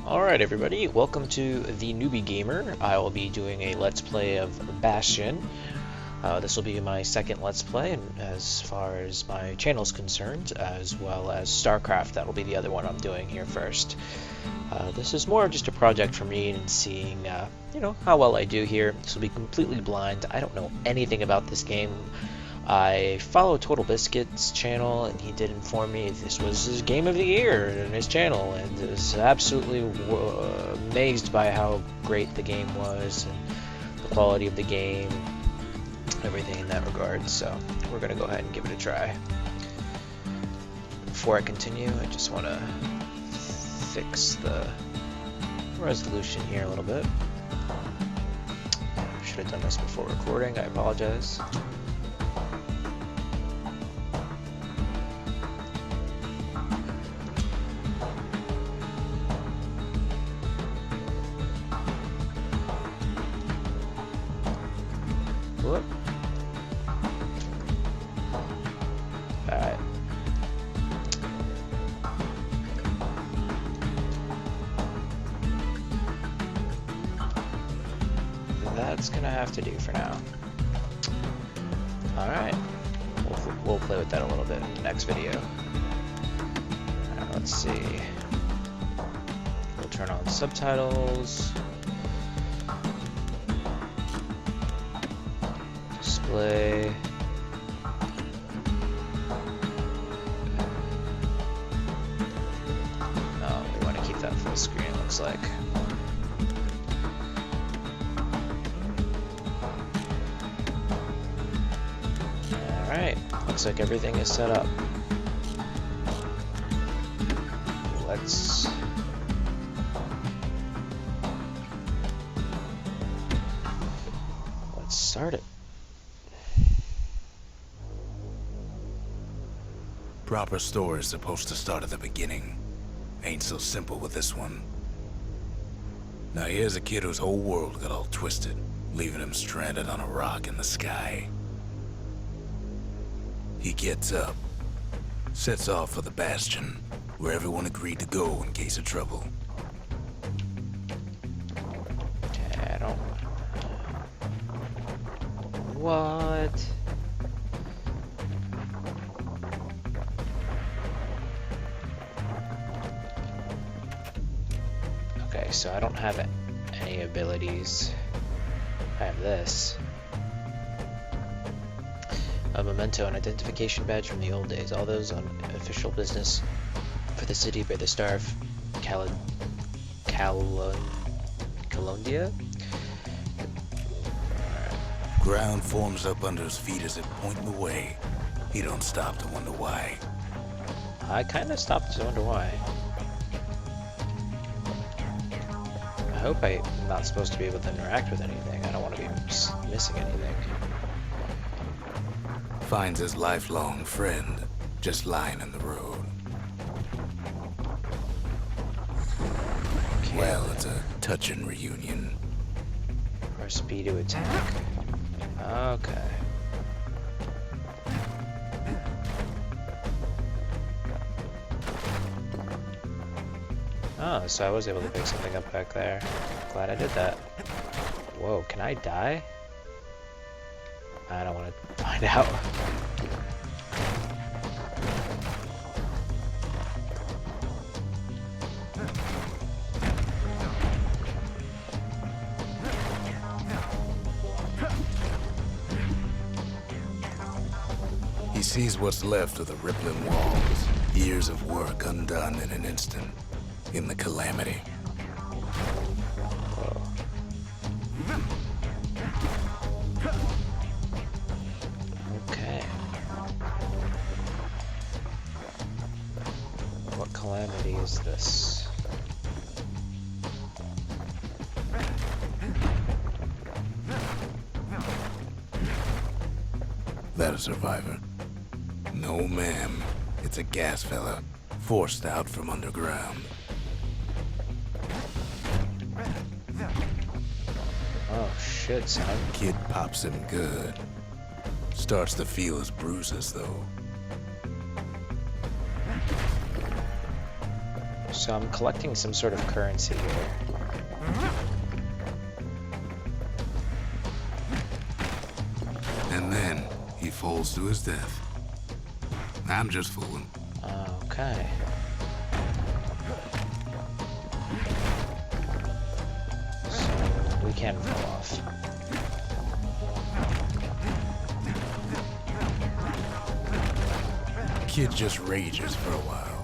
Alright everybody, welcome to the Newbie Gamer. I will be doing a Let's Play of Bastion. This will be my second Let's Play as far as my channel is concerned, as well as StarCraft. That will be the other one I'm doing here first. This is more of just a project for me and seeing, how well I do here. This will be completely blind. I don't know anything about this game. I follow Total Biscuit's channel, and he did inform me this was his game of the year in his channel, and was absolutely amazed by how great the game was and the quality of the game, everything in that regard. So we're gonna go ahead and give it a try. Before I continue, I just want to fix the resolution here a little bit. Should have done this before recording. I apologize. Whoop. Alright. That's gonna have to do for now. Alright. We'll play with that a little bit in the next video. Alright, let's see. We'll turn on subtitles. Display. Oh, we want to keep that full screen, it looks like. Alright, looks like everything is set up. Let's start it. Proper story is supposed to start at the beginning. Ain't so simple with this one. Now here's a kid whose whole world got all twisted, leaving him stranded on a rock in the sky. He gets up, sets off for the Bastion, where everyone agreed to go in case of trouble. I don't... What? Okay, so I don't have any abilities. I have this. A memento, an identification badge from the old days. All those on official business for the city bear the star of Calondia. Ground forms up under his feet as it pointing the way. He don't stop to wonder why. I kind of stopped to wonder why. I hope I'm not supposed to be able to interact with anything. I don't want to be missing anything. Finds his lifelong friend just lying in the road. Okay, well, it's a touching reunion. Press B to attack. Okay. Oh, so I was able to pick something up back there. Glad I did that. Whoa, can I die? I don't want to find out. He sees what's left of the rippling walls, years of work undone in an instant, in the calamity. Whoa. Okay. What calamity is this? That a survivor? No, ma'am. It's a gas fella, forced out from underground. Oh shit, son. Kid pops him good. Starts to feel his bruises, though. So I'm collecting some sort of currency here. And then he falls to his death. I'm just fooling. Okay. So we can fall off. Kid just rages for a while.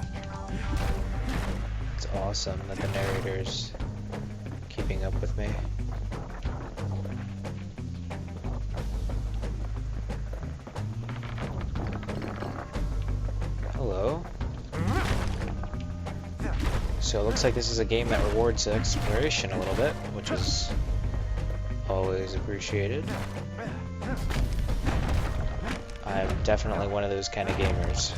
It's awesome that the narrator's keeping up with me. Hello. So it looks like this is a game that rewards exploration a little bit, which is always appreciated. I'm definitely one of those kind of gamers.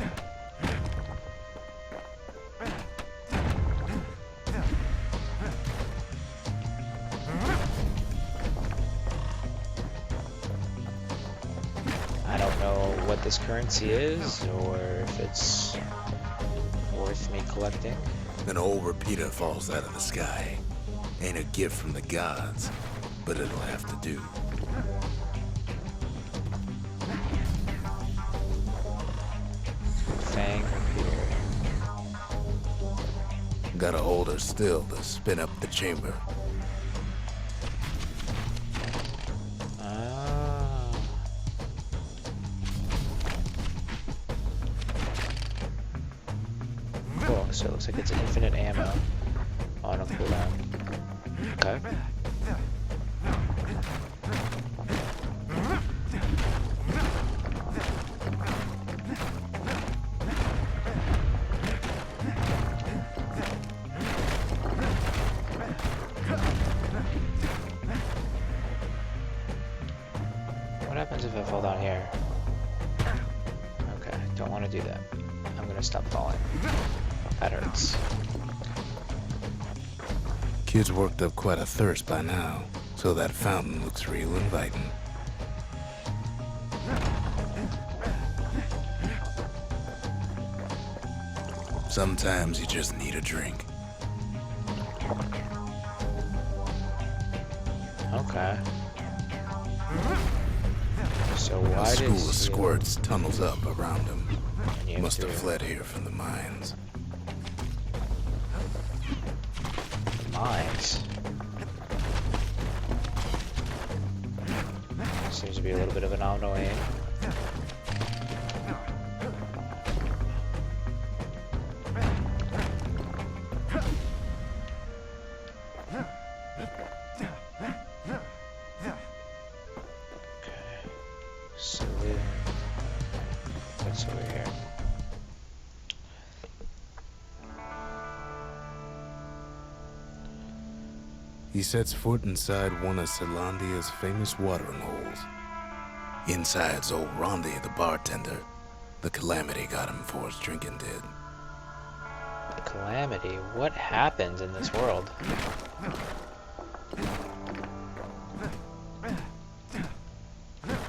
I don't know what this currency is, or if it's worth me collecting. An old repeater falls out of the sky. Ain't a gift from the gods, but it'll have to do. Fang repeater. Gotta hold her still to spin up the chamber. Cool, so it looks like it's infinite ammo on a cooldown. Okay. What happens if I fall down here? Okay, don't want to do that. I'm gonna stop falling. That hurts. Kid's worked up quite a thirst by now, so that fountain looks real inviting. Sometimes you just need a drink. Okay. So why A school does of squirts tunnels up around him. you Must have do fled here from the mines. mines? Seems to be a little bit of an annoying. Saloon. What's over here? He sets foot inside one of Celandia's famous watering holes. Inside's old Rondi, the bartender. The calamity got him before his drinking did. Calamity? What happens in this world?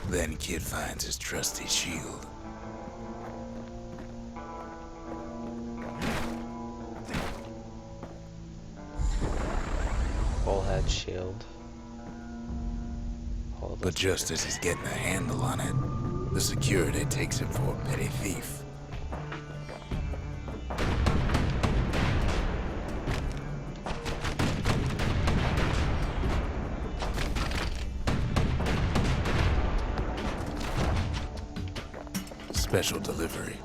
Then Kid finds his trusty shield. Bullhead shield. Hold But just as he's getting a handle on it, the security takes him for a petty thief. Special delivery.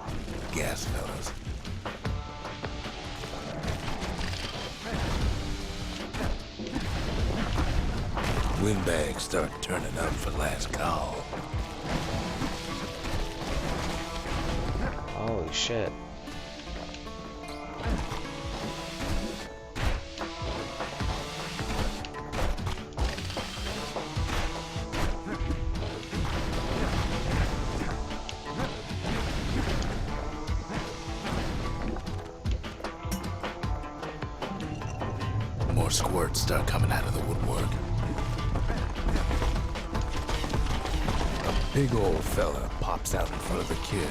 Gas fellas. Windbags start turning up for last call. Holy shit. More squirts start coming out of the woodwork. A big old fella pops out in front of the kid.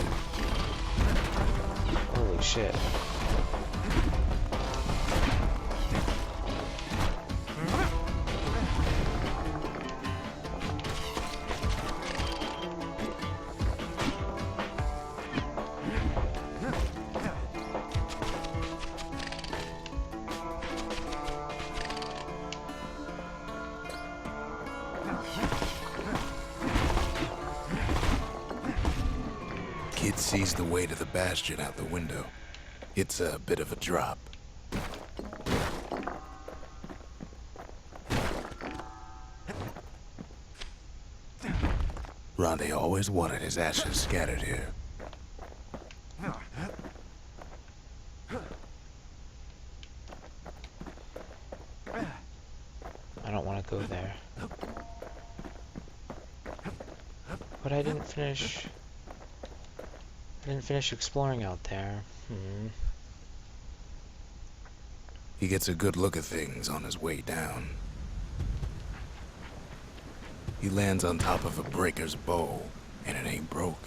Holy shit. Kid sees the way to the Bastion out the window. It's a bit of a drop. Ronde always wanted his ashes scattered here. I don't want to go there. But I didn't finish exploring out there. He gets a good look at things on his way down. He lands on top of a breaker's bow, and it ain't broke.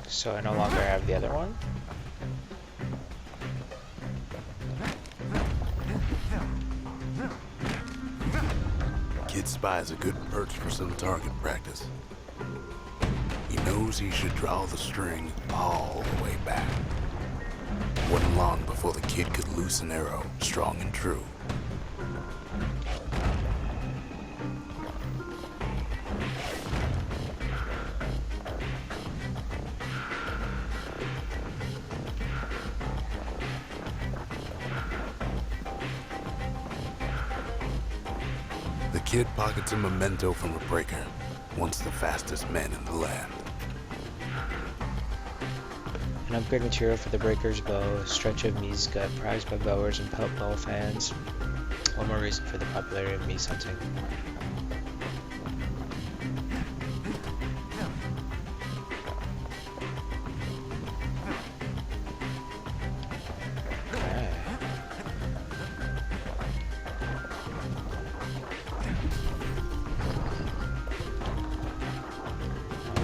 So I no longer have the other one? Kid spies a good perch for some target practice. He knows he should draw the string all the way back. Wasn't long before the kid could loose an arrow, strong and true. The kid pockets a memento from a breaker, once the fastest men in the land. An upgrade material for the breaker's bow, a stretch of Mies gut, prized by bowers and pelt bow fans. One more reason for the popularity of Mies hunting. Okay.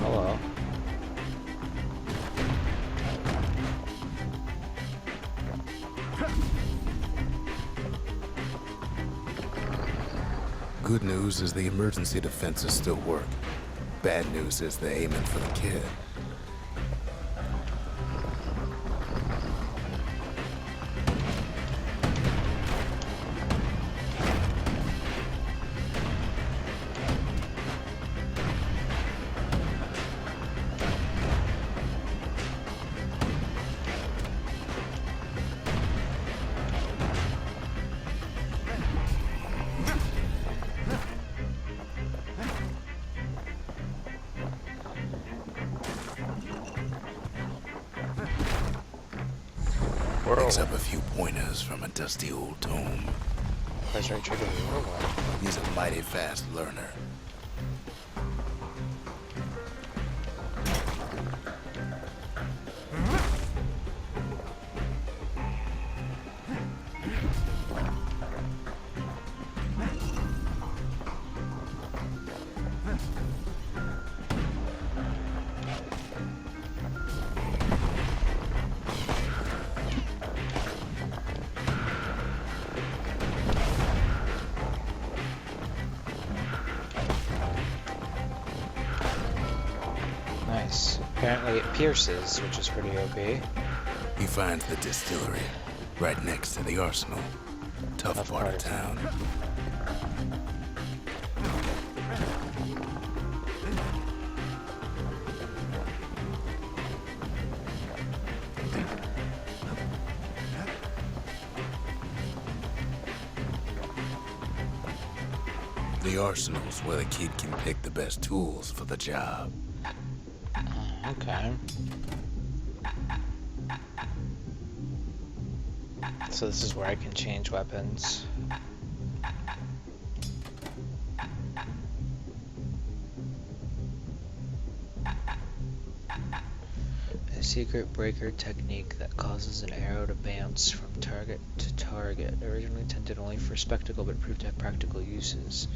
Hello. Good news is the emergency defenses still work. Bad news is they're aiming for the kid. Picks up a few pointers from a dusty old tome. Press right trigger. He's a mighty fast learner. Nice. Apparently it pierces, which is pretty OP. He finds the distillery, right next to the arsenal. Tough part of town. The arsenal's where the kid can pick the best tools for the job. Okay. So this is where I can change weapons. A secret breaker technique that causes an arrow to bounce from target to target. Originally intended only for spectacle, but proved to have practical uses.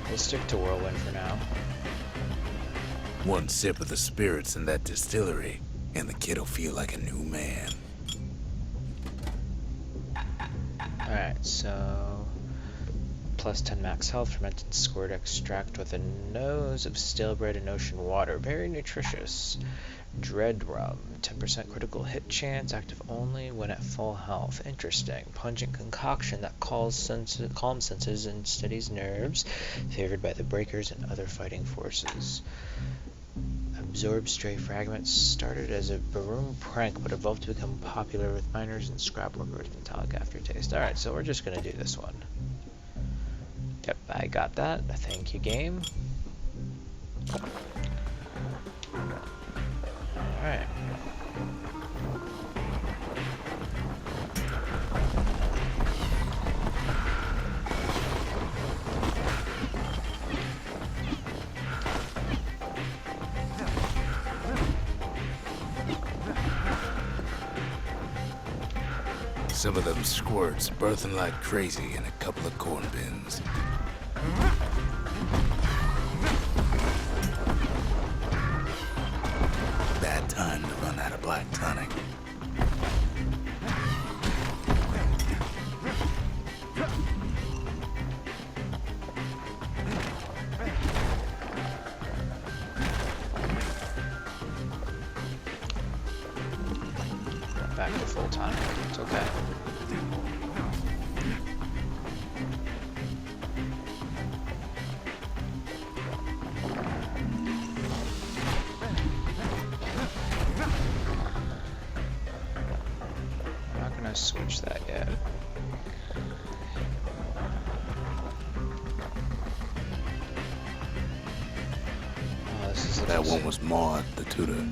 We'll stick to Whirlwind for now. One sip of the spirits in that distillery, and the kid'll feel like a new man. Alright, so plus 10 max health, fermented squirt extract with a nose of stale bread and ocean water. Very nutritious. Dread rum, 10% critical hit chance, active only when at full health. Interesting. Pungent concoction that calms senses and steadies nerves, favored by the breakers and other fighting forces. Absorb stray fragments. Started as a baroom prank, but evolved to become popular with miners and scrap workers with metallic aftertaste. Alright, so we're just gonna do this one. Yep, I got that. Thank you, game. Alright. Some of them squirts birthing like crazy in a couple of corn bins. Bad time to run out of black tonic. Back to full time. It's okay. I'm not gonna switch that yet. Oh, this is That one was Maud, the tutor.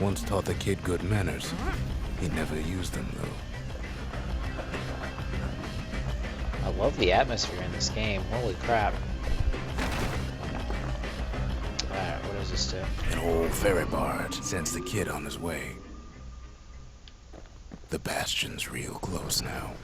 Once taught the kid good manners. He never used them, though. I love the atmosphere in this game. Holy crap. Alright, what does this do? An old ferry barge sends the kid on his way. The Bastion's real close now.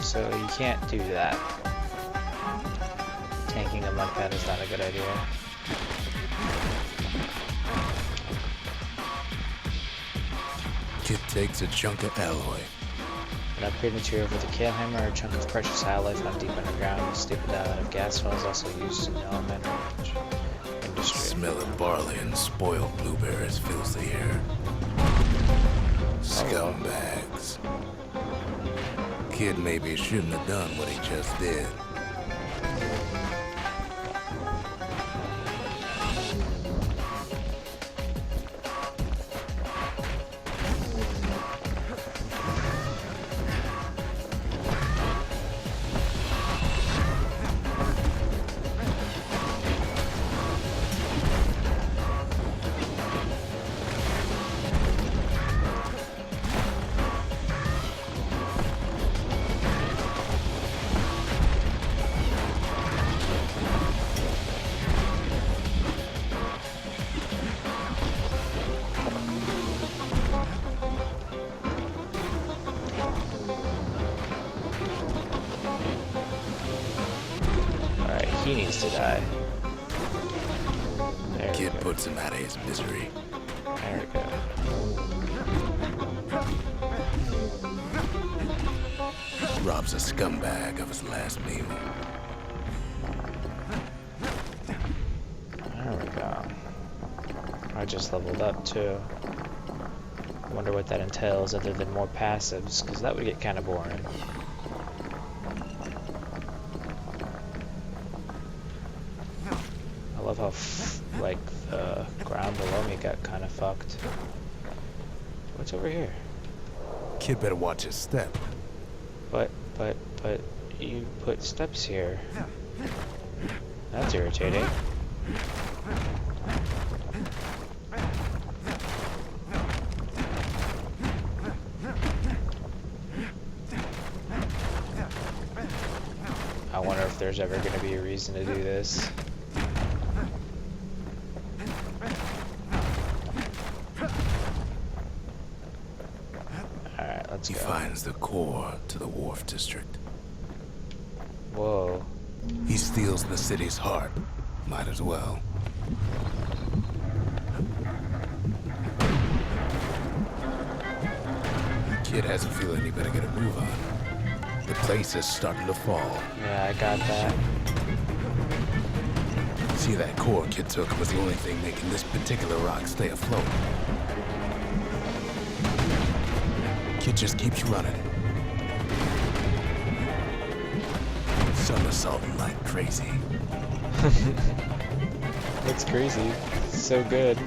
So you can't do that. Tanking them like that is not a good idea. Kid takes a chunk of alloy. An upgrade material for the kale hammer or a chunk of precious alloy found deep underground. A staple diamond of gas fuel is also used in the elemental industry. Smell of barley and spoiled blueberries fills the air. Scumbags. Kid maybe shouldn't have done what he just did. He needs to die. There Kid puts him out of his misery. There we go. Robs a scumbag of his last meal. There we go. I just leveled up too. I wonder what that entails other than more passives, because that would get kind of boring. I love how like the ground below me got kind of fucked. What's over here? Kid better watch his step. But you put steps here. That's irritating. wonder if there's ever going to be a reason to do this. Alright, let's go. He finds the core to the Wharf District. Whoa. He steals the city's heart. Might as well. Kid has a feeling he better get a move on. The place is starting to fall. Yeah, I got that. See, that core Kid took was the only thing making this particular rock stay afloat. Kid just keeps running. Somersaulting like crazy. It's crazy. It's so good.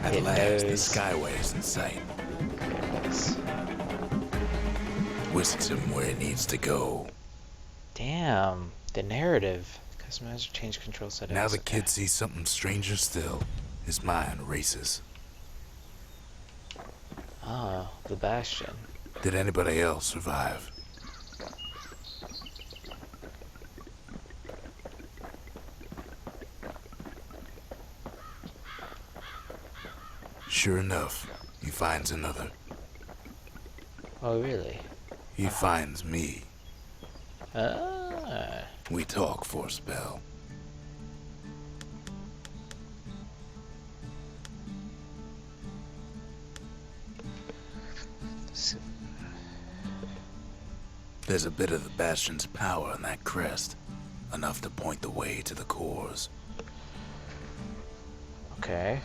At last, the Skyway is in sight. Yes. Whisks him where it needs to go. Damn. The narrative. Customize or change control settings. Now the kid sees something stranger still. His mind races. Ah, the Bastion. Did anybody else survive? Sure enough, he finds another. Oh, really? He finds me. Ah. We talk for a spell. There's a bit of the Bastion's power in that crest. Enough to point the way to the cores. Okay.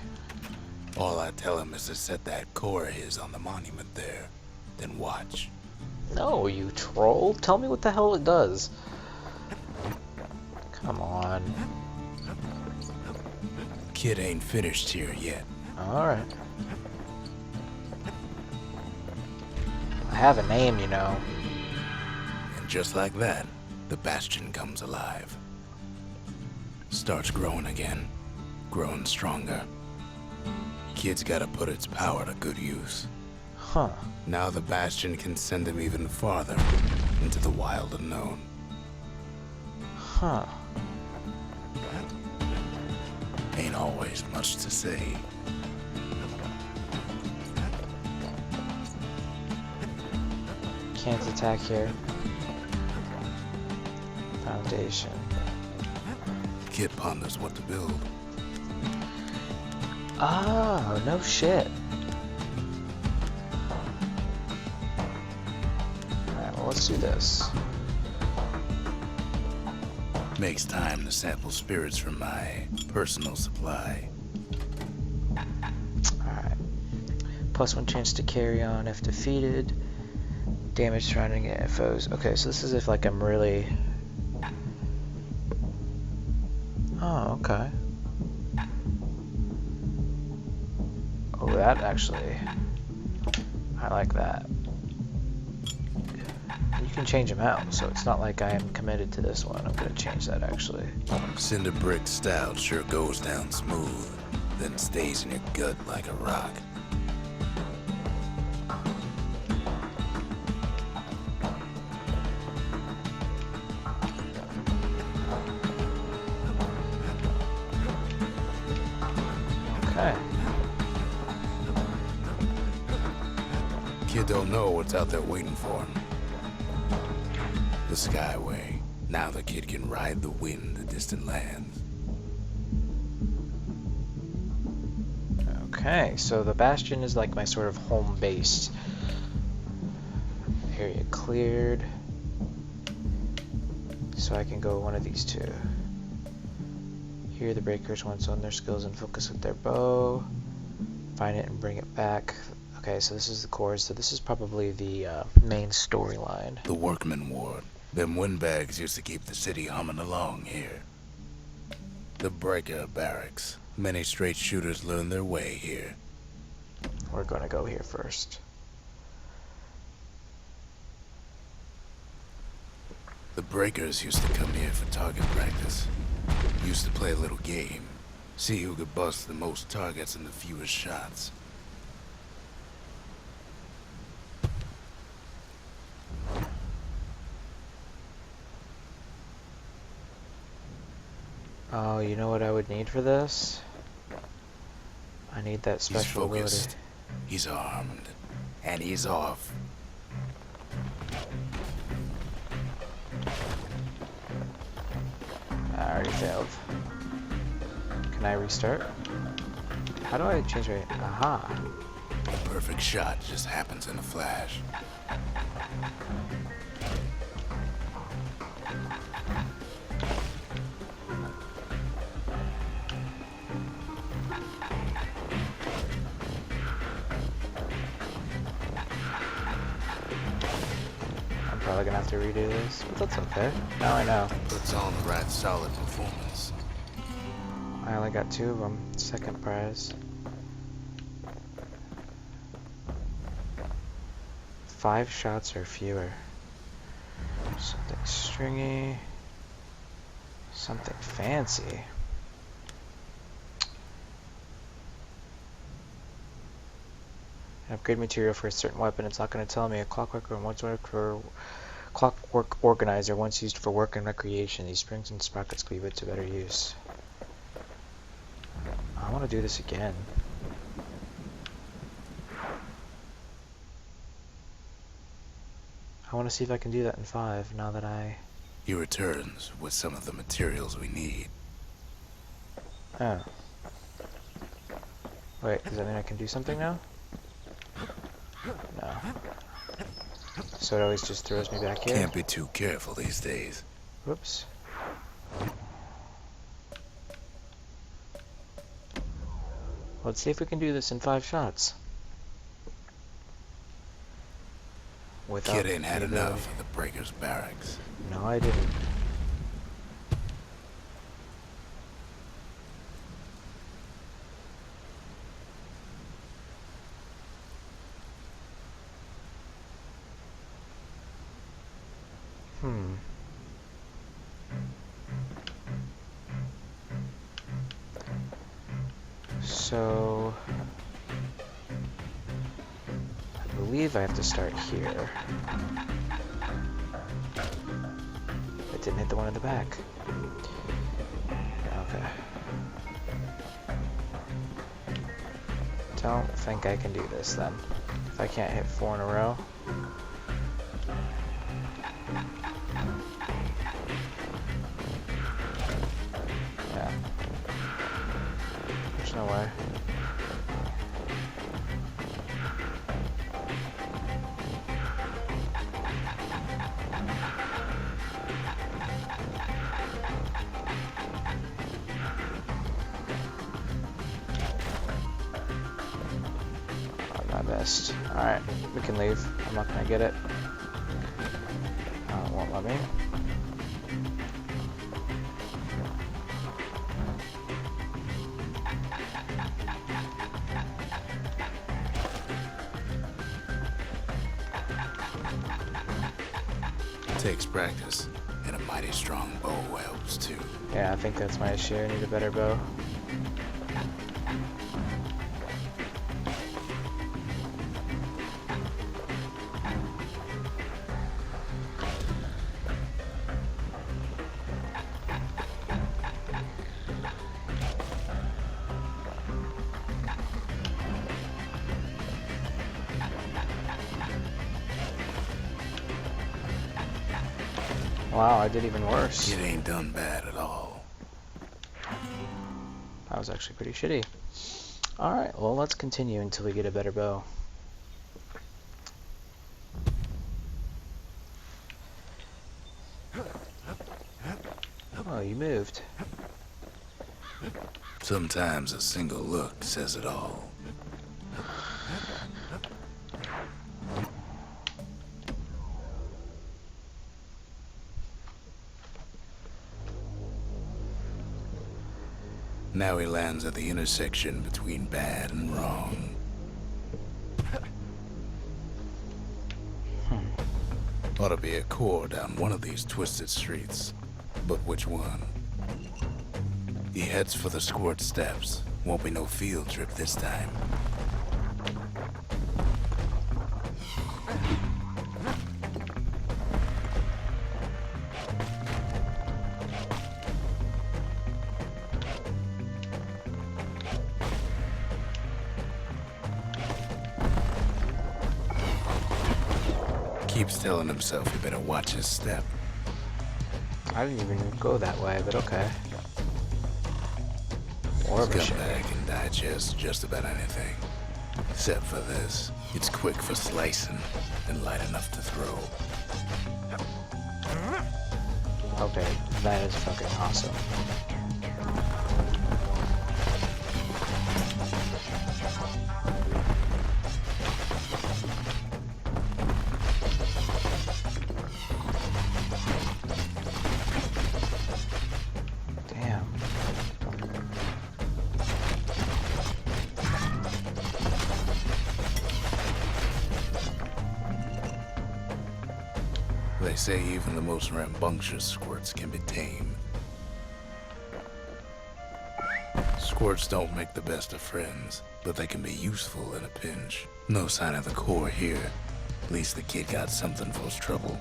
All I tell him is to set that core of his on the monument there. Then watch. No, you troll. Tell me what the hell it does. Come on. Kid ain't finished here yet. Alright. I have a name, you know. And just like that, the Bastion comes alive. Starts growing again. Growing stronger. Kid's gotta put its power to good use. Huh. Now the Bastion can send him even farther into the wild unknown. Huh. Ain't always much to say. Can't attack here. Foundation. Kid ponders what to build. Oh, no shit. Alright, well, let's do this. Makes time to sample spirits from my personal supply. Alright. +1 chance to carry on if defeated. Damage surrounding foes. Okay, so this is if, like, I'm really... Oh, okay. Oh, that actually... I like that. You can change them out, so it's not like I am committed to this one. I'm gonna change that, actually. Cinder brick stout sure goes down smooth, then stays in your gut like a rock. Okay. Kid don't know what's out there waiting for him. The Skyway. Now the kid can ride the wind to distant lands. Okay, so the Bastion is like my sort of home base. Area cleared. So I can go one of these two. Here the breakers once on their skills and focus with their bow. Find it and bring it back. Okay, so this is the cores. So this is probably the main storyline. The Workman Ward. Them windbags used to keep the city humming along here. The Breaker Barracks. Many straight shooters learn their way here. We're gonna go here first. The Breakers used to come here for target practice. Used to play a little game. See who could bust the most targets and the fewest shots. Oh, you know what I would need for this? I need that He's special ability. focused, he's armed, and he's off. I already failed. Can I restart? How do I change my... Aha! The perfect shot just happens in a flash. I'm probably gonna have to redo this, but that's okay. Now I know. Puts on the right solid performance. I only got 2 of them. Second prize. 5 shots or fewer. Something stringy. Something fancy. An upgrade material for a certain weapon. It's not going to tell me. A clockwork organizer once used for work and recreation. These springs and sprockets could be put to better use. I want to do this again. I want to see if I can do that in 5 now that I... He returns with some of the materials we need. Oh. Wait, does that mean I can do something now? No. So it always just throws me back here? Can't be too careful these days. Whoops. Let's see if we can do this in 5 shots. Without Kid ain't had the enough ability. of the Breaker's barracks. No, I didn't. So... I believe I have to start here. It didn't hit the one in the back. Okay. Don't think I can do this then. If I can't hit 4 in a row. Yeah. There's no way. Alright, we can leave. I'm not gonna get it. It won't let me. Takes practice, and a mighty strong bow helps too. Yeah, I think that's my issue. I need a better bow. Wow, I did even worse. It ain't done bad at all. That was actually pretty shitty. Alright, well let's continue until we get a better bow. Oh, you moved. Sometimes a single look says it all. Now he lands at the intersection between bad and wrong. Ought to be a core down one of these twisted streets. But which one? He heads for the squirt steps. Won't be no field trip this time. Keeps telling himself he better watch his step. I didn't even go that way, but okay. More of a shame. Scumbag can digest just about anything. Except for this. It's quick for slicing and light enough to throw. Okay, that is fucking awesome. Damn. They say even the most rambunctious squirts can be tamed. Squirts don't make the best of friends, but they can be useful in a pinch. No sign of the core here. At least the kid got something for his trouble.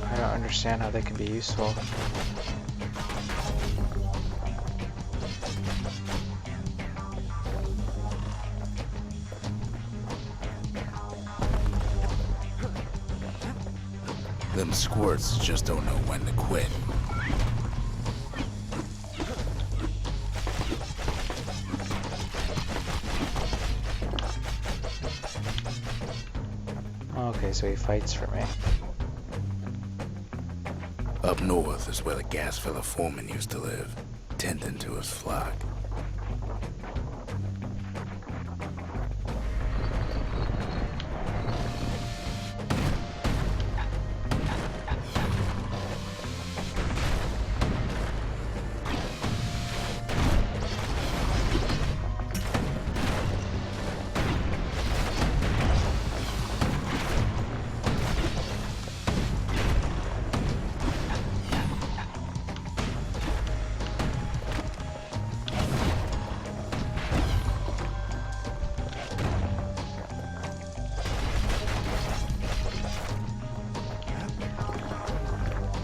I don't understand how they can be useful. Them squirts just don't know when to quit. Okay, so he fights for me. Up north is where the gas fella foreman used to live, tending to his flock.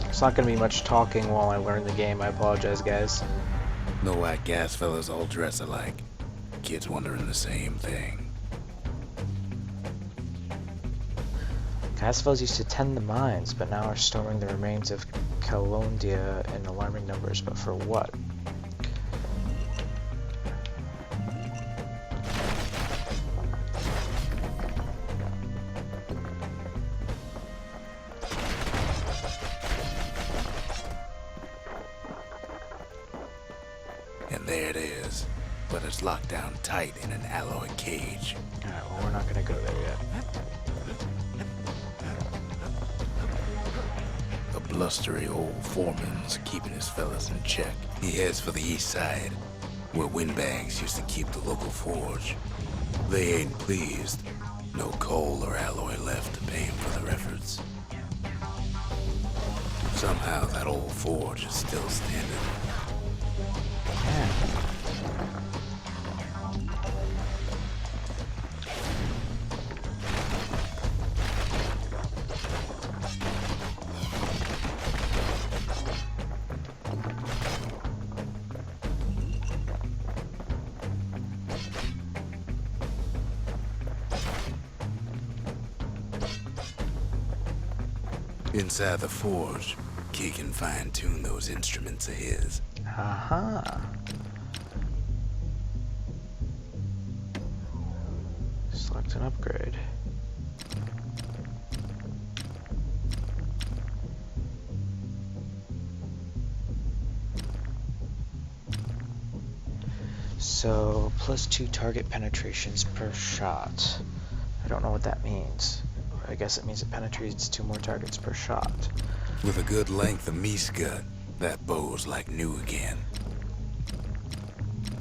It's not gonna be much talking while I learn the game. I apologize, guys. No white gas fellas all dress alike. Kids wondering the same thing. Casfells used to tend the mines, but now are storming the remains of Calondia in alarming numbers. But for what? And there it is. But it's locked down tight in an alloy cage. Alright, well, we're not gonna go there yet. A blustery old foreman's keeping his fellas in check. He heads for the east side, where windbags used to keep the local forge. They ain't pleased. No coal or alloy left to pay him for their efforts. Somehow that old forge is still standing. Yeah. Inside the forge, Key can fine-tune those instruments of his. Aha. Select an upgrade. So, +2 target penetrations per shot. I don't know what that means. I guess it means it penetrates 2 more targets per shot. With a good length of meat-gut, that bow's like new again.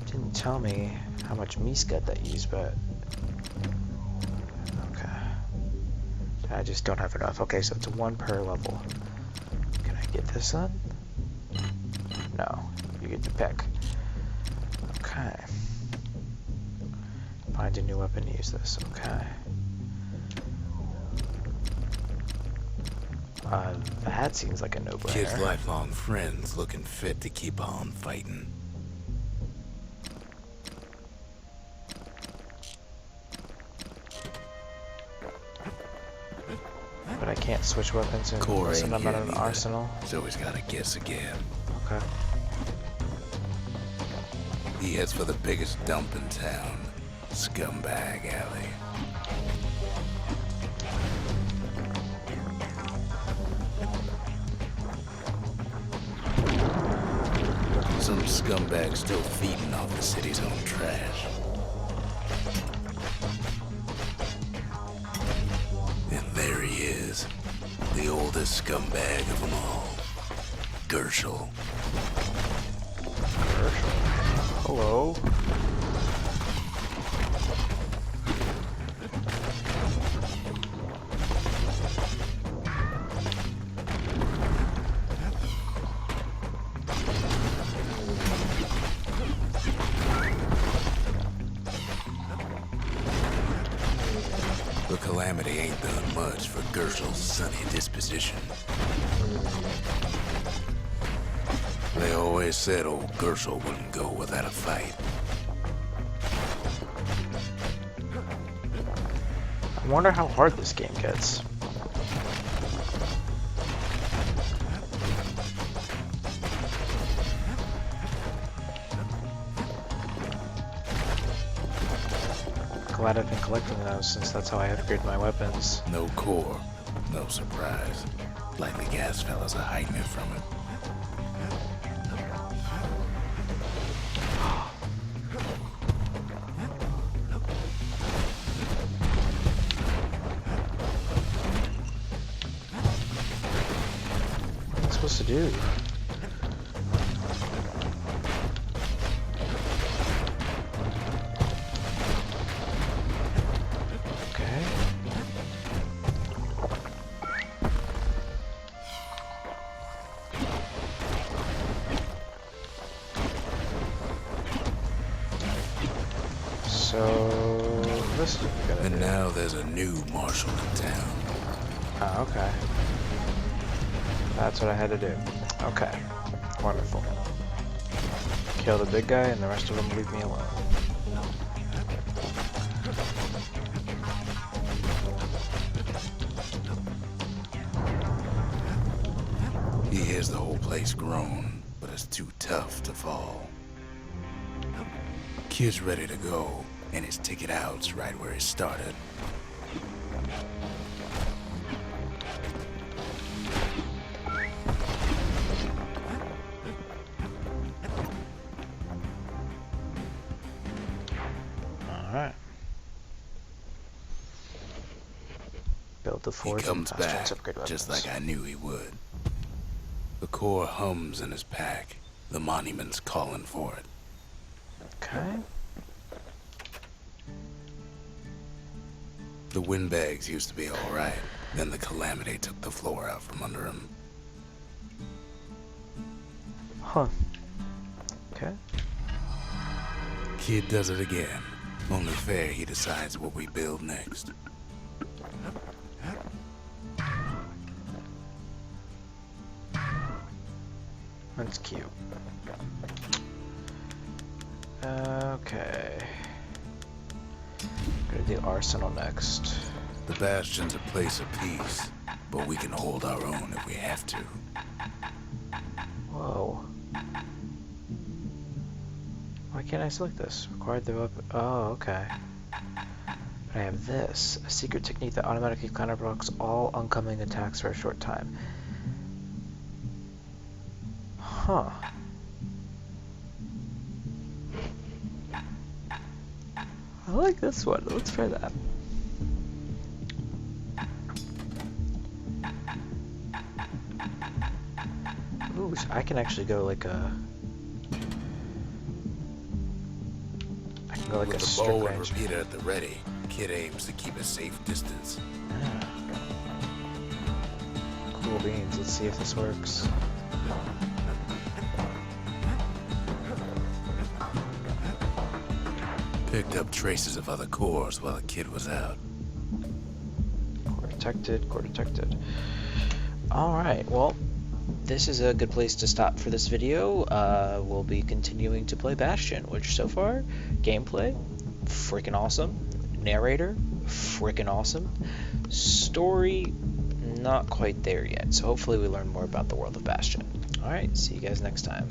Didn't tell me how much miscut that used, but okay. I just don't have enough. Okay, so it's 1 per level. Can I get this on? No, you get to pick. Okay. Find a new weapon to use this. Okay. That seems like a Kid's no-brainer. lifelong friends looking fit to keep on fighting. But I can't switch weapons unless I'm ain't at here an neither, arsenal. so he's gotta guess again. Okay. He heads for the biggest dump in town, Scumbag Alley. Some scumbag still feeding off the city's own trash. And there he is, the oldest scumbag of them all, Gershel. Hello. The calamity ain't done much for Gershel's sunny disposition. They always said old Gershel wouldn't go without a fight. I wonder how hard this game gets. Glad I've been collecting those, since that's how I upgrade my weapons. No core, no surprise. Like the gas fellas are hiding it from it. What am I supposed to do? Okay. So this is what we gotta And do. now there's a new marshal in town. Oh, okay. That's what I had to do. Okay. Wonderful. Kill the big guy and the rest of them leave me alone. He hears the whole place groan, but it's too tough to fall. Kid's ready to go, and his ticket out's right where he started. Alright. Build the He fourth comes Bastion's back, upgrade weapons. just like I knew he would. The core hums in his pack. The monument's calling for it. Okay. The windbags used to be alright. Then the calamity took the floor out from under him. Huh. Okay. Kid does it again. Only fair he decides what we build next. That's cute. Okay. Gonna do Arsenal next. The Bastion's a place of peace, but we can hold our own if we have to. Whoa. Why can't I select this? Required the weapon. Oh, okay. But I have this. A secret technique that automatically counterblocks all oncoming attacks for a short time. Huh. I like this one. Let's try that. Ooh, so I can actually go like a... I can go like With a the strict bow and range. repeater at the ready, Kid aims to keep a safe distance. Ah. Cool beans. Let's see if this works. Picked up traces of other cores while the Kid was out. Core detected. Core detected. Alright, well, this is a good place to stop for this video. We'll be continuing to play Bastion, which so far, gameplay, freaking awesome. Narrator, freaking awesome. Story, not quite there yet, so hopefully we learn more about the world of Bastion. Alright, see you guys next time.